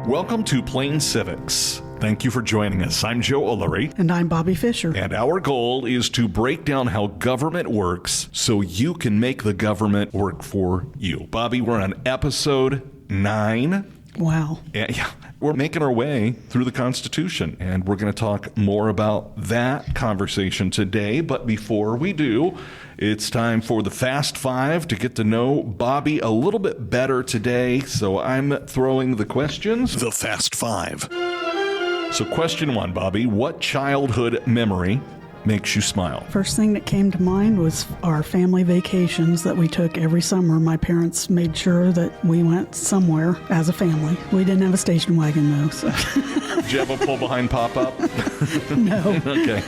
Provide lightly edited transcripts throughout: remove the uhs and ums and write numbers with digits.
Welcome to Plain Civics. Thank you for joining us. I'm Joe Ulery. And I'm Bobbi Fisher. And our goal is to break down how government works so you can make the government work for you. Bobbi, we're on episode 9. Wow. Yeah, we're making our way through the Constitution, and we're going to talk more about that conversation today. But before we do, it's time for the Fast Five to get to know Bobbi a little bit better today. So I'm throwing the questions. The Fast Five. So question 1, Bobbi, what childhood memory makes you smile? First thing that came to mind was our family vacations that we took every summer. My parents made sure that we went somewhere as a family. We didn't have a station wagon, though. So. Did you have a pull-behind pop-up? No. Okay.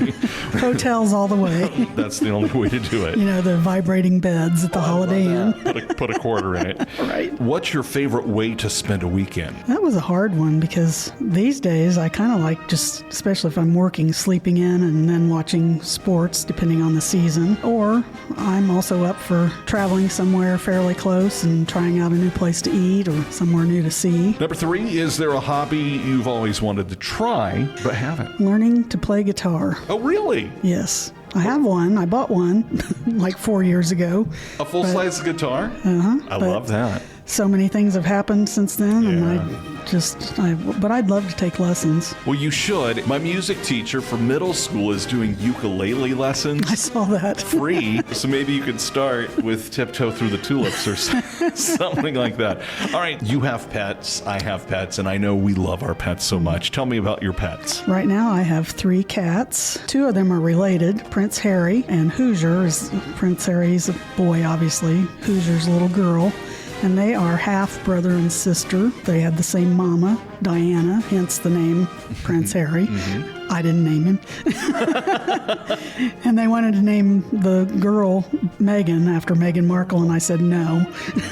Hotels all the way. That's the only way to do it. You know, the vibrating beds at the Holiday Inn. Put a quarter in it. Right. What's your favorite way to spend a weekend? That was a hard one because these days I kind of like just, especially if I'm working, sleeping in and then watching sports depending on the season. Or I'm also up for traveling somewhere fairly close and trying out a new place to eat or somewhere new to see. Number 3, is there a hobby you've always wanted to try but haven't? Learning to play guitar. Oh, really? Yes. I have one. I bought one like 4 years ago. A full-size guitar? Uh-huh. I love that. So many things have happened since then, Yeah. and but I'd love to take lessons. Well, you should. My music teacher for middle school is doing ukulele lessons. I saw that. Free, so maybe you could start with Tiptoe Through the Tulips or something like that. All right, you have pets, I have pets, and I know we love our pets so much. Tell me about your pets. Right now I have 3 cats. 2 of them are related, Prince Harry and Hoosier. Prince Harry's a boy, obviously. Hoosier's a little girl. And they are half brother and sister. They had the same mama, Diana, hence the name Prince Harry. Mm-hmm. I didn't name him. And they wanted to name the girl Meghan after Meghan Markle, and I said no.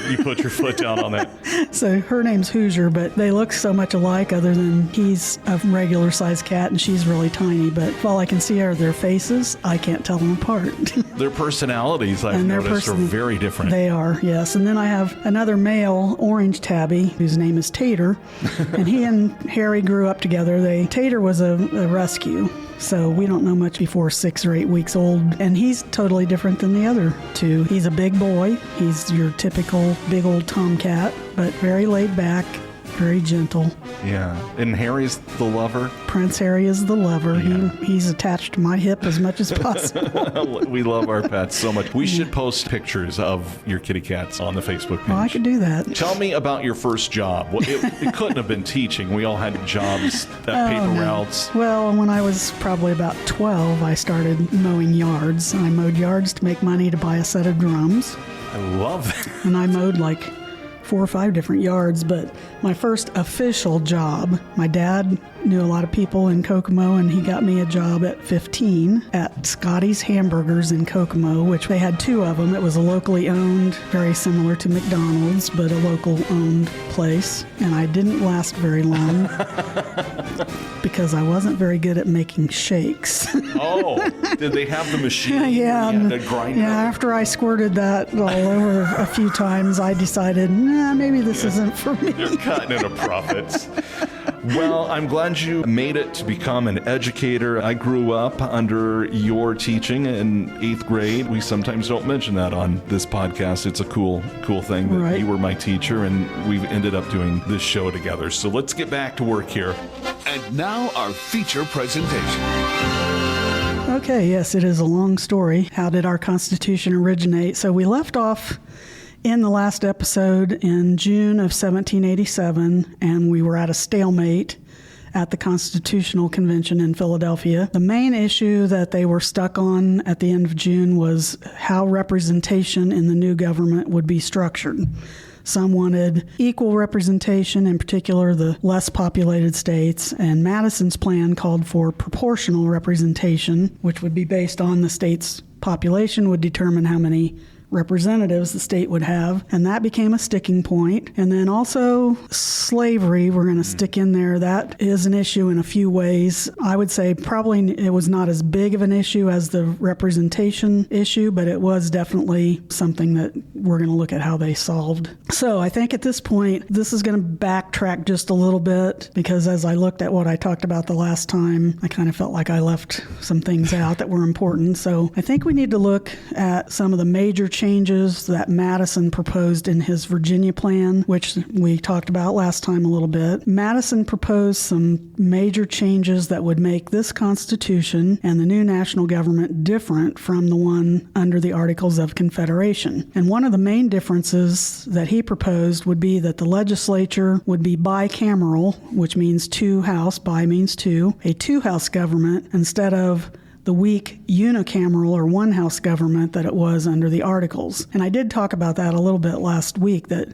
You put your foot down on that. So her name's Hoosier, but they look so much alike other than he's a regular sized cat and she's really tiny. But all I can see are their faces. I can't tell them apart. Their personalities, I've noticed, are very different. They are, yes. And then I have another male, orange tabby, whose name is Tater. And he and Harry grew up together. Tater was a rescue. So we don't know much before 6 or 8 weeks old. And he's totally different than the other 2. He's a big boy. He's your typical big old tomcat, but very laid back, very gentle. Yeah. And Harry's the lover? Prince Harry is the lover. Yeah. He's attached to my hip as much as possible. We love our pets so much. We should post pictures of your kitty cats on the Facebook page. Well, I could do that. Tell me about your first job. Well, it couldn't have been teaching. We all had jobs at paper routes. Well, when I was probably about 12, I started mowing yards. I mowed yards to make money to buy a set of drums. I love that. And I mowed like 4 or 5 different yards, but my first official job, my dad knew a lot of people in Kokomo, and he got me a job at 15 at Scotty's Hamburgers in Kokomo, which they had 2 of them. It was a locally owned, very similar to McDonald's, but a local owned place. And I didn't last very long because I wasn't very good at making shakes. Oh, did they have the machine? Yeah, the grinder? Yeah, after I squirted that all over a few times, I decided, maybe this isn't for me. You're cutting into profits. Well, I'm glad you made it to become an educator. I grew up under your teaching in 8th grade. We sometimes don't mention that on this podcast. It's a cool thing that you were my teacher, and we've ended up doing this show together. So let's get back to work here. And now our feature presentation. Okay, yes, it is a long story. How did our Constitution originate? So we left off in the last episode in June of 1787, and we were at a stalemate at the Constitutional Convention in Philadelphia. The main issue that they were stuck on at the end of June was how representation in the new government would be structured. Some wanted equal representation, in particular the less populated states, and Madison's plan called for proportional representation, which would be based on the state's population would determine how many representatives the state would have, and that became a sticking point. And then also slavery, we're going to stick in there. That is an issue in a few ways. I would say probably it was not as big of an issue as the representation issue, but it was definitely something that we're going to look at how they solved. So I think at this point, this is going to backtrack just a little bit, because as I looked at what I talked about the last time, I kind of felt like I left some things out that were important. So I think we need to look at some of the major changes that Madison proposed in his Virginia plan, which we talked about last time a little bit. Madison proposed some major changes that would make this Constitution and the new national government different from the one under the Articles of Confederation. And one of the main differences that he proposed would be that the legislature would be bicameral, which means two house, bi means two, a two-house government instead of the weak unicameral or one-house government that it was under the Articles. And I did talk about that a little bit last week, that,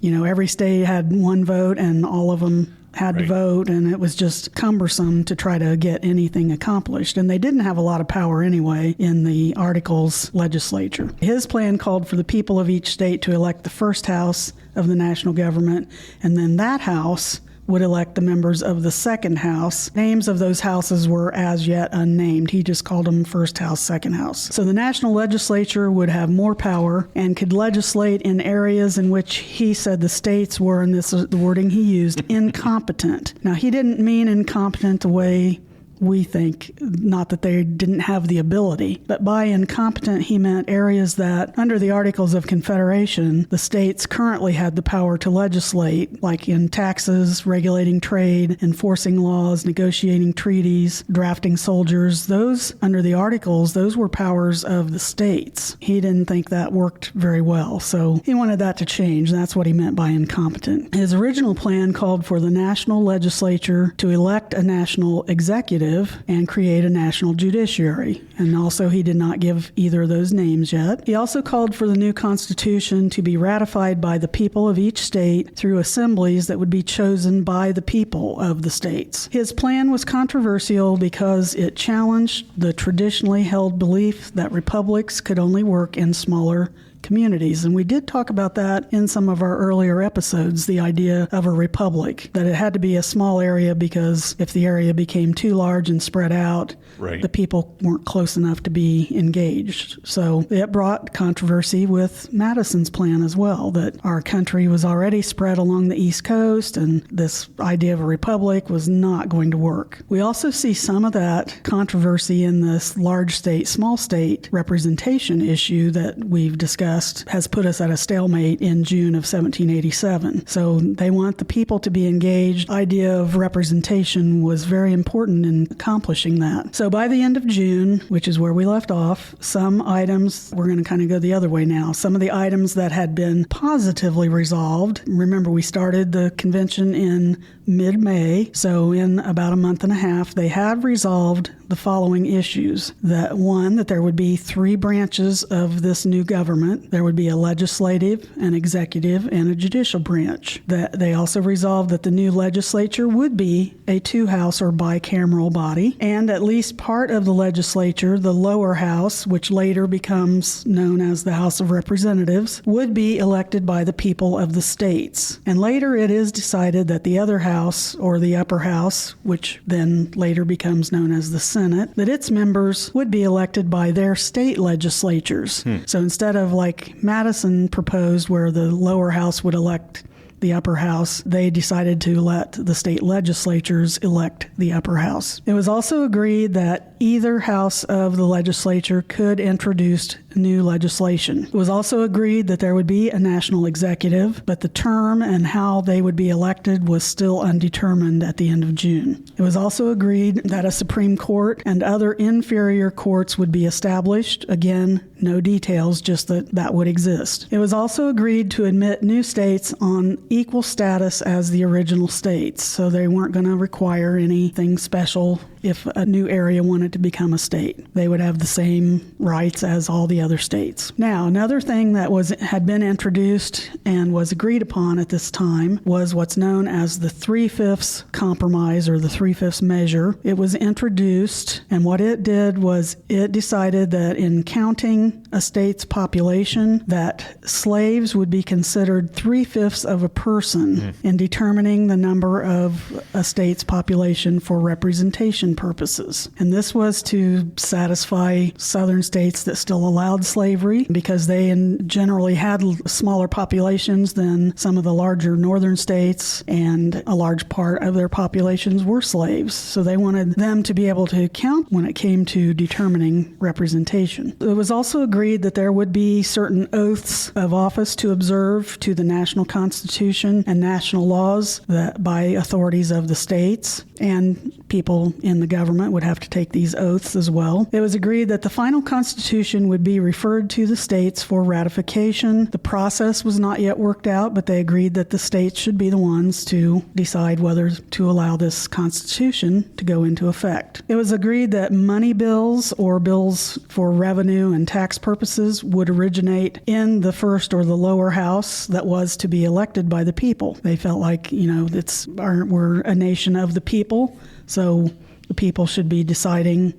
every state had one vote and all of them had to vote, and it was just cumbersome to try to get anything accomplished. And they didn't have a lot of power anyway in the Articles legislature. His plan called for the people of each state to elect the first house of the national government, and then that house would elect the members of the second house. Names of those houses were as yet unnamed. He just called them first house, second house. So the national legislature would have more power and could legislate in areas in which he said the states were, and this is the wording he used, incompetent. Now, he didn't mean incompetent the way we think, not that they didn't have the ability, but by incompetent he meant areas that under the Articles of Confederation the states currently had the power to legislate, like in taxes, regulating trade, enforcing laws, negotiating treaties, drafting soldiers. Those under the Articles, those were powers of the states. He didn't think that worked very well, so he wanted that to change. That's what he meant by incompetent. His original plan called for the national legislature to elect a national executive and create a national judiciary. And also he did not give either of those names yet. He also called for the new Constitution to be ratified by the people of each state through assemblies that would be chosen by the people of the states. His plan was controversial because it challenged the traditionally held belief that republics could only work in smaller communities. And we did talk about that in some of our earlier episodes, the idea of a republic, that it had to be a small area because if the area became too large and spread out, the people weren't close enough to be engaged. So it brought controversy with Madison's plan as well, that our country was already spread along the East Coast and this idea of a republic was not going to work. We also see some of that controversy in this large state, small state representation issue that we've discussed has put us at a stalemate in June of 1787. So they want the people to be engaged. Idea of representation was very important in accomplishing that. So by the end of June, which is where we left off, some items, we're going to kind of go the other way now, some of the items that had been positively resolved. Remember, we started the convention in mid-May, so in about a month and a half, they had resolved the following issues. That one, that there would be three branches of this new government. There would be a legislative, an executive, and a judicial branch. That they also resolved that the new legislature would be a two-house or bicameral body, and at least part of the legislature, the lower house, which later becomes known as the House of Representatives, would be elected by the people of the states. And later it is decided that the other house, or the upper house, which then later becomes known as the Senate, that its members would be elected by their state legislatures. So instead of like Madison proposed, where the lower house would elect the upper house, they decided to let the state legislatures elect the upper house. It was also agreed that either house of the legislature could introduce new legislation. It was also agreed that there would be a national executive, but the term and how they would be elected was still undetermined at the end of June. It was also agreed that a Supreme Court and other inferior courts would be established. Again, no details, just that that would exist. It was also agreed to admit new states on equal status as the original states, so they weren't going to require anything special if a new area wanted to become a state. They would have the same rights as all the other states. Now, another thing that had been introduced and was agreed upon at this time was what's known as the 3/5 compromise, or the 3/5 measure. It was introduced, and what it did was it decided that in counting a state's population, that slaves would be considered 3/5 of a person in determining the number of a state's population for representation purposes. And this was to satisfy southern states that still allowed slavery, because they generally had smaller populations than some of the larger northern states, and a large part of their populations were slaves. So they wanted them to be able to count when it came to determining representation. It was also agreed that there would be certain oaths of office to observe to the national constitution and national laws that by authorities of the states, and people in the government would have to take these oaths as well. It was agreed that the final constitution would be referred to the states for ratification. The process was not yet worked out, but they agreed that the states should be the ones to decide whether to allow this constitution to go into effect. It was agreed that money bills or bills for revenue and tax purposes would originate in the first or the lower house that was to be elected by the people. They felt like, we're a nation of the people, so the people should be deciding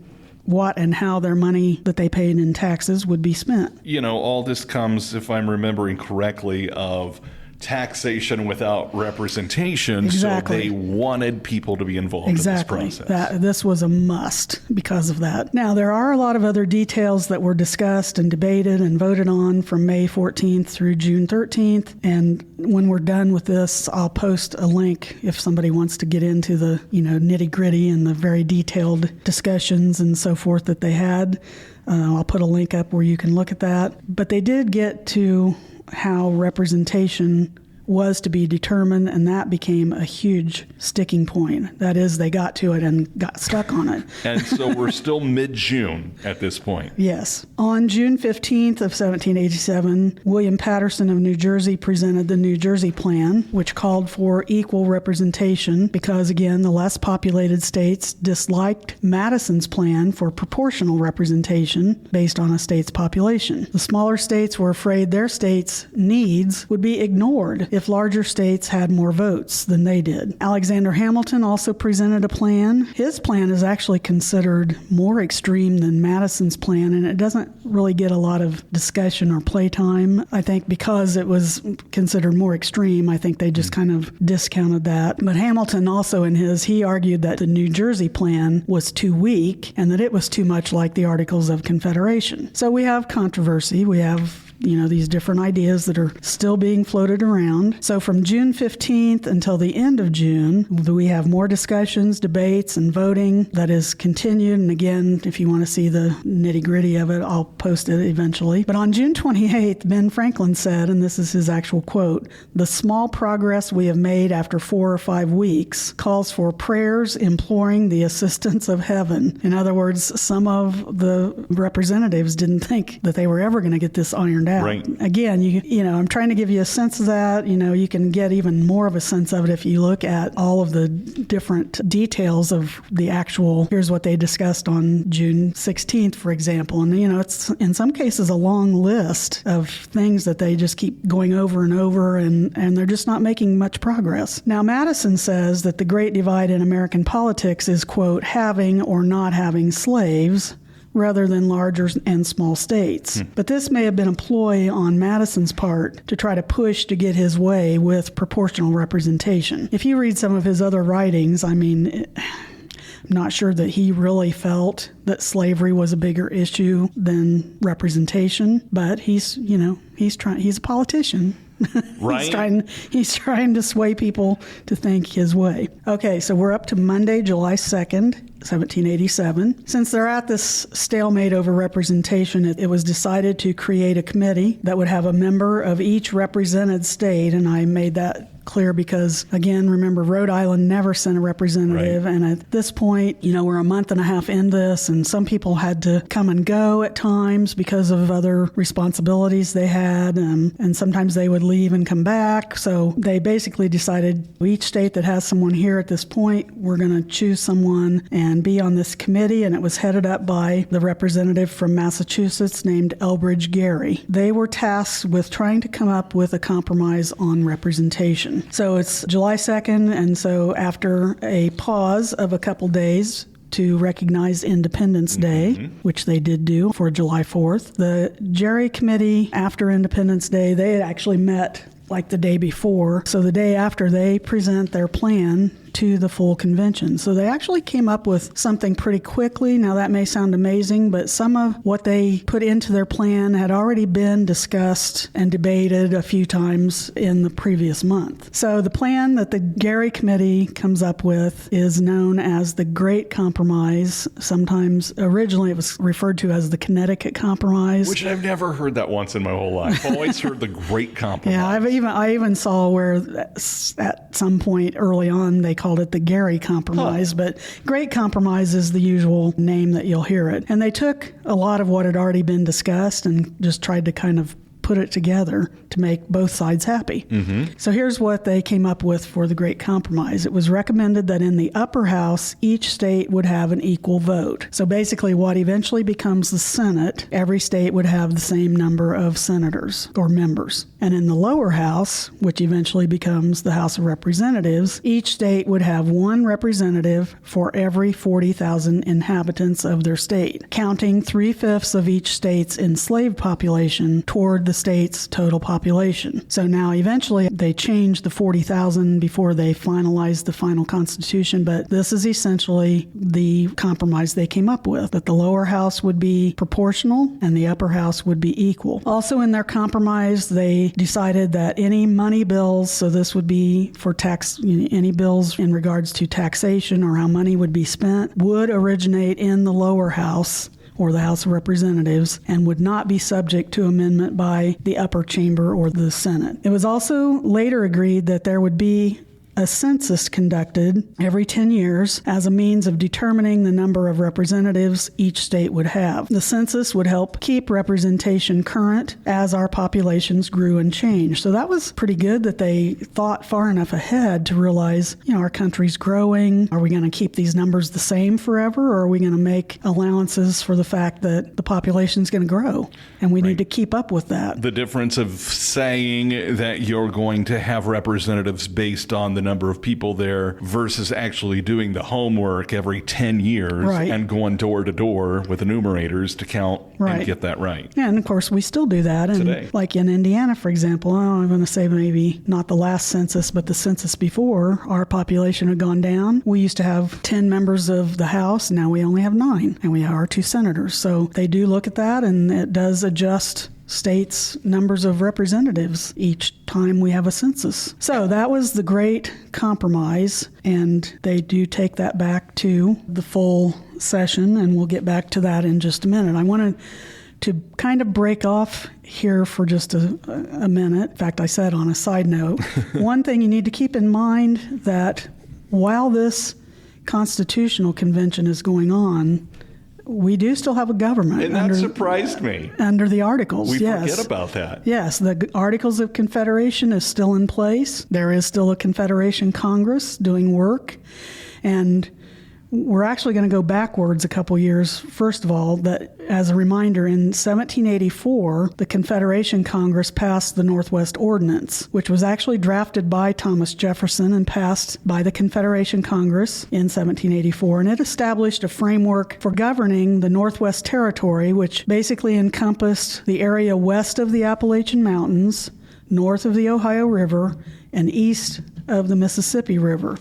what and how their money that they paid in taxes would be spent. All this comes, if I'm remembering correctly, of taxation without representation. Exactly. So they wanted people to be involved in this process. This was a must because of that. Now, there are a lot of other details that were discussed and debated and voted on from May 14th through June 13th. And when we're done with this, I'll post a link if somebody wants to get into the, nitty gritty and the very detailed discussions and so forth that they had. I'll put a link up where you can look at that. But they did get to how representation was to be determined, and that became a huge sticking point. That is, they got to it and got stuck on it. And so we're still mid-June at this point. Yes. On June 15th of 1787, William Patterson of New Jersey presented the New Jersey Plan, which called for equal representation because, again, the less populated states disliked Madison's plan for proportional representation based on a state's population. The smaller states were afraid their state's needs would be ignored if larger states had more votes than they did. Alexander Hamilton also presented a plan. His plan is actually considered more extreme than Madison's plan, and it doesn't really get a lot of discussion or playtime. I think because it was considered more extreme, I think they just kind of discounted that. But Hamilton also he argued that the New Jersey plan was too weak and that it was too much like the Articles of Confederation. So we have controversy. We have these different ideas that are still being floated around. So from June 15th until the end of June, we have more discussions, debates, and voting that is continued. And again, if you want to see the nitty-gritty of it, I'll post it eventually. But on June 28th, Ben Franklin said, and this is his actual quote, "The small progress we have made after 4 or 5 weeks calls for prayers imploring the assistance of heaven." In other words, some of the representatives didn't think that they were ever going to get this ironed out. Right. Again, I'm trying to give you a sense of that. You can get even more of a sense of it if you look at all of the different details of the actual, here's what they discussed on June 16th, for example. And, it's in some cases a long list of things that they just keep going over and over, and they're just not making much progress. Now, Madison says that the great divide in American politics is, quote, having or not having slaves, rather than larger and small states. But this may have been a ploy on Madison's part to try to push to get his way with proportional representation. If you read some of his other writings, I'm not sure that he really felt that slavery was a bigger issue than representation, but he's a politician. Right. He's trying to sway people to think his way. Okay, so we're up to Monday, July 2nd, 1787. Since they're at this stalemate over representation, it was decided to create a committee that would have a member of each represented state, and I made that clear because, again, remember, Rhode Island never sent a representative, right. And at this point, we're a month and a half in this, and some people had to come and go at times because of other responsibilities they had, and sometimes they would leave and come back. So they basically decided each state that has someone here at this point, we're going to choose someone and be on this committee, and it was headed up by the representative from Massachusetts named Elbridge Gerry. They were tasked with trying to come up with a compromise on representation. So it's July 2nd, and so after a pause of a couple days to recognize Independence Day, which they did do for July 4th. The Gerry Committee, after Independence Day, they had actually met like the day before. So the day after, they present their plan to the full convention. So they actually came up with something pretty quickly. Now that may sound amazing, but some of what they put into their plan had already been discussed and debated a few times in the previous month. So the plan that the Gerry Committee comes up with is known as the Great Compromise. Sometimes originally it was referred to as the Connecticut Compromise. Which I've never heard that once in my whole life. I've always heard the Great Compromise. Yeah, I even saw where at some point early on they called it the Gerry Compromise, but Great Compromise is the usual name that you'll hear it. And they took a lot of what had already been discussed and just tried to kind of put it together to make both sides happy. So here's what they came up with for the Great Compromise. It was recommended that in the upper house, each state would have an equal vote. So basically what eventually becomes the Senate, every state would have the same number of senators or members. And in the lower house, which eventually becomes the House of Representatives, each state would have one representative for every 40,000 inhabitants of their state, counting 3/5 of each state's enslaved population toward the state's total population. So now eventually they changed the 40,000 before they finalized the final constitution, but this is essentially the compromise they came up with, that the lower house would be proportional and the upper house would be equal. Also in their compromise, they decided that any money bills, so this would be for tax, any bills in regards to taxation or how money would be spent, would originate in the lower house or the House of Representatives and would not be subject to amendment by the upper chamber or the Senate. It was also later agreed that there would be a census conducted every 10 years as a means of determining the number of representatives each state would have. The census would help keep representation current as our populations grew and changed. So that was pretty good that they thought far enough ahead to realize, our country's growing. Are we going to keep these numbers the same forever, or are we going to make allowances for the fact that the population's going to grow and we need to keep up with that? The difference of saying that you're going to have representatives based on the number of people there versus actually doing the homework every 10 years and going door to door with enumerators to count and get that right. Yeah, and of course we still do that. And today, like in Indiana, for example, I'm going to say maybe not the last census, but the census before, our population had gone down. We used to have 10 members of the House. Now we only have 9, and we have our 2 senators. So they do look at that, and it does adjust states' numbers of representatives each time we have a census. So that was the Great Compromise, and they do take that back to the full session, and we'll get back to that in just a minute. I wanted to kind of break off here for just a minute. In fact, I said on a side note, one thing you need to keep in mind that while this constitutional convention is going on, we do still have a government. And that surprised me. Under the Articles, we forget about that. Yes, the Articles of Confederation is still in place. There is still a Confederation Congress doing work. And we're actually going to go backwards a couple years. First of all, that as a reminder, in 1784, the Confederation Congress passed the Northwest Ordinance, which was actually drafted by Thomas Jefferson and passed by the Confederation Congress in 1784. And it established a framework for governing the Northwest Territory, which basically encompassed the area west of the Appalachian Mountains, north of the Ohio River, and east of the Mississippi River.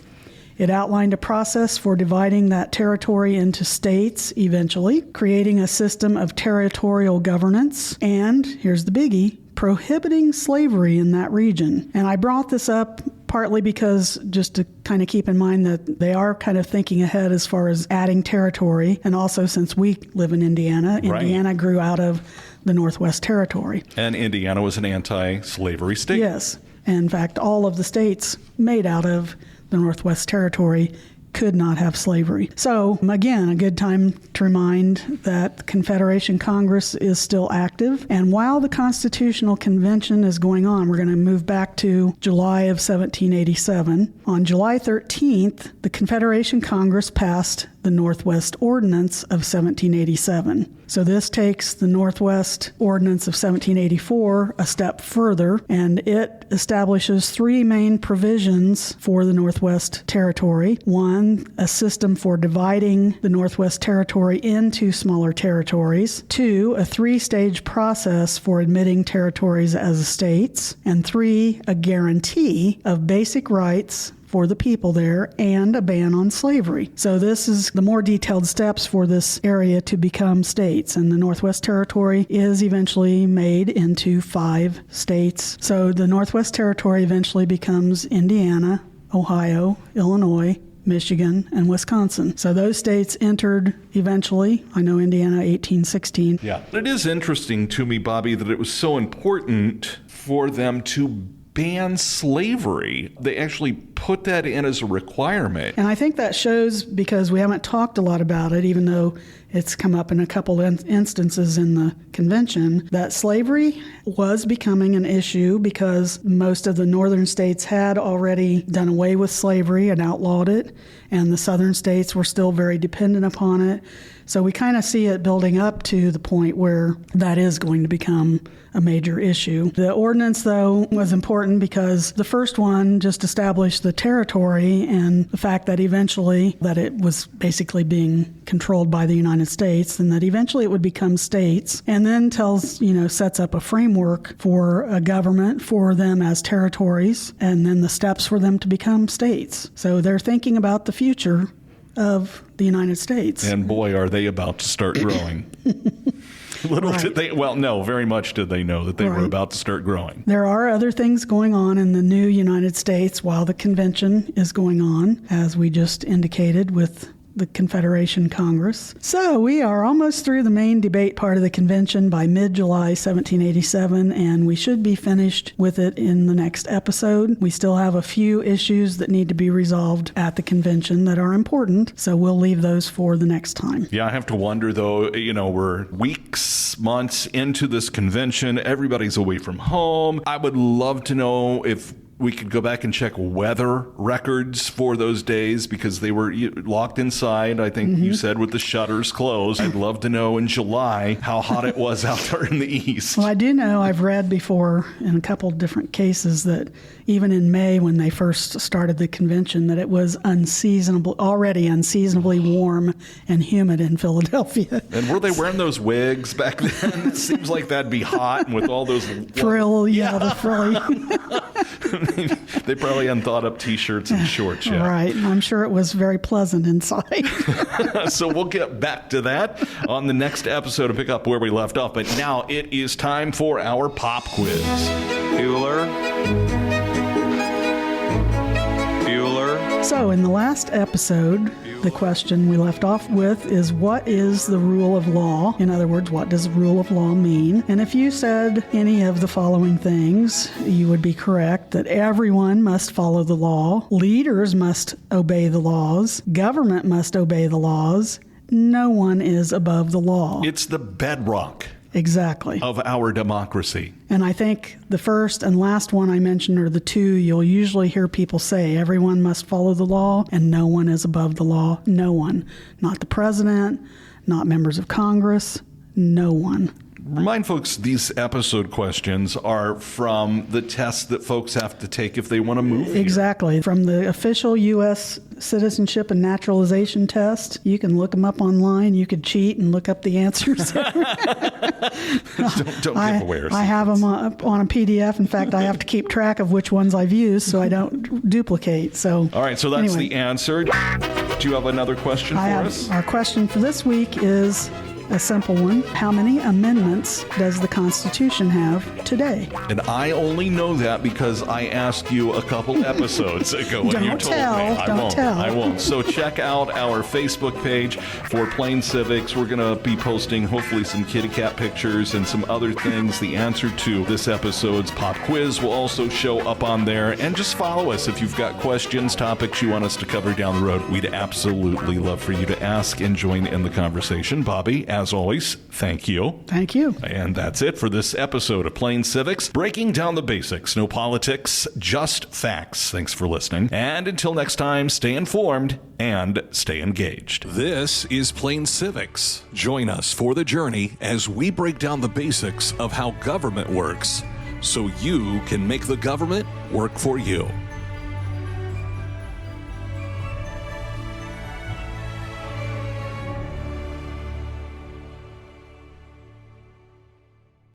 It outlined a process for dividing that territory into states eventually, creating a system of territorial governance, and, here's the biggie, prohibiting slavery in that region. And I brought this up partly because just to kind of keep in mind that they are kind of thinking ahead as far as adding territory, and also since we live in Indiana, Indiana grew out of the Northwest Territory. And Indiana was an anti-slavery state. Yes. And in fact, all of the states made out of the Northwest Territory could not have slavery. So, again, a good time to remind that the Confederation Congress is still active. And while the Constitutional Convention is going on, we're going to move back to July of 1787. On July 13th, the Confederation Congress passed the Northwest Ordinance of 1787. So this takes the Northwest Ordinance of 1784 a step further, and it establishes three main provisions for the Northwest Territory. One, a system for dividing the Northwest Territory into smaller territories. Two, a three-stage process for admitting territories as states. And three, a guarantee of basic rights for the people there and a ban on slavery. So this is the more detailed steps for this area to become states. And the Northwest Territory is eventually made into 5 states. So the Northwest Territory eventually becomes Indiana, Ohio, Illinois, Michigan, and Wisconsin. So those states entered eventually. I know Indiana, 1816. Yeah. It is interesting to me, Bobby, that it was so important for them to ban slavery. They actually put that in as a requirement. And I think that shows, because we haven't talked a lot about it, even though it's come up in a couple instances in the convention, that slavery was becoming an issue because most of the northern states had already done away with slavery and outlawed it, and the southern states were still very dependent upon it. So we kind of see it building up to the point where that is going to become a major issue. The ordinance, though, was important because the first one just established the territory and the fact that eventually that it was basically being controlled by the United States, and that eventually it would become states, and then sets up a framework for a government for them as territories, and then the steps for them to become states. So they're thinking about the future of the United States. And boy, are they about to start growing. Did they, very much did they know that they were about to start growing. There are other things going on in the new United States while the convention is going on, as we just indicated with the Confederation Congress. So we are almost through the main debate part of the convention by mid-July 1787, and we should be finished with it in the next episode. We still have a few issues that need to be resolved at the convention that are important, so we'll leave those for the next time. Yeah, I have to wonder, though, we're weeks, months into this convention. Everybody's away from home. I would love to know if we could go back and check weather records for those days, because they were locked inside, I think you said, with the shutters closed. I'd love to know in July how hot it was out there in the east. Well, I do know, I've read before in a couple different cases that even in May, when they first started the convention, that it was already unseasonably warm and humid in Philadelphia. And were they wearing those wigs back then? It seems like that'd be hot, and with all those... the frilly... They probably hadn't thought up T-shirts and shorts yet. Right. I'm sure it was very pleasant inside. So we'll get back to that on the next episode to pick up where we left off. But now it is time for our pop quiz. Bueller. So in the last episode, the question we left off with is, what is the rule of law? In other words, what does rule of law mean? And if you said any of the following things, you would be correct: that everyone must follow the law, leaders must obey the laws, government must obey the laws, no one is above the law. It's the bedrock. Exactly. Of our democracy. And I think the first and last one I mentioned are the two you'll usually hear people say: everyone must follow the law and no one is above the law. No one. Not the president, not members of Congress, no one. Remind folks, these episode questions are from the tests that folks have to take if they want to move here. Exactly. From the official U.S. Citizenship and Naturalization Test. You can look them up online. You could cheat and look up the answers. Don't give away our secrets. I have them up on a PDF. In fact, I have to keep track of which ones I've used so I don't duplicate. So, all right, so that's the answer. Do you have another question for us? Our question for this week is a simple one. How many amendments does the Constitution have today? And I only know that because I asked you a couple episodes ago when you told me. I won't. So check out our Facebook page for Plain Civics. We're going to be posting hopefully some kitty cat pictures and some other things. The answer to this episode's pop quiz will also show up on there. And just follow us if you've got questions, topics you want us to cover down the road. We'd absolutely love for you to ask and join in the conversation. Bobby, as as always, thank you. Thank you. And that's it for this episode of Plain Civics, breaking down the basics. No politics, just facts. Thanks for listening. And until next time, stay informed and stay engaged. This is Plain Civics. Join us for the journey as we break down the basics of how government works so you can make the government work for you.